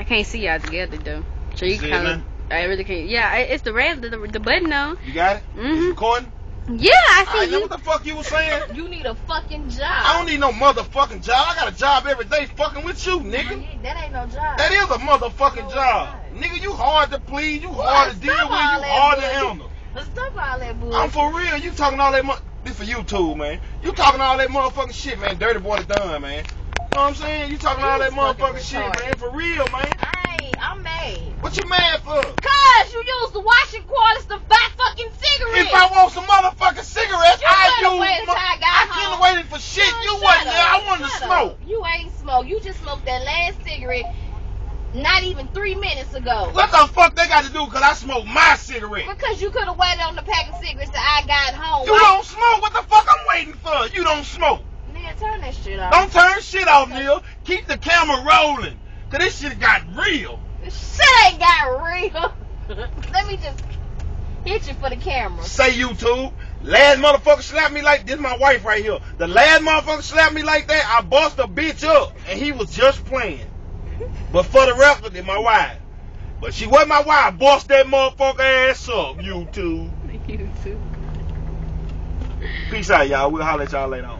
can't see y'all together though. So you See kind it of. now? I really can't. Yeah, it's the red, the button on. You got it? It's recording? Yeah, I see I know you. what the fuck you was saying. You need a fucking job. I don't need no motherfucking job. I got a job every day fucking with you, nigga. That ain't no job. That is a motherfucking job. Nigga, you hard to please, you hard to deal with, you hard to handle. Stop all that bullshit. I'm for real. You talking all that this for YouTube, man. You talking all that motherfucking shit, man. Dirty boy done, man. You know what I'm saying? You talking all that motherfucking shit, man. For real, man. I'm mad. What you mad for? Cause you use the washing quarters to buy fucking cigarettes. If I want some motherfucking cigarettes, I couldn't have waited for shit. You wasn't there. I wanted to smoke. You ain't smoke. You just smoked that last cigarette not even 3 minutes ago. What the fuck they got to do? Cause I smoked my cigarette. Because you could have waited on the pack of cigarettes till I got home. You don't smoke. What the fuck I'm waiting for? You don't smoke. Neil, turn that shit off. Don't turn shit off, Neil. Keep the camera rolling. Cause this shit got real. This shit ain't got real. Let me just hit you for the camera. Say YouTube. Last motherfucker slapped me like this. My wife right here. The last motherfucker slapped me like that. I bust a bitch up, and he was just playing. But for the record, it's my wife. But she wasn't my wife. Bust that motherfucker ass up, YouTube. YouTube. Peace out, y'all. We'll holler at y'all later on.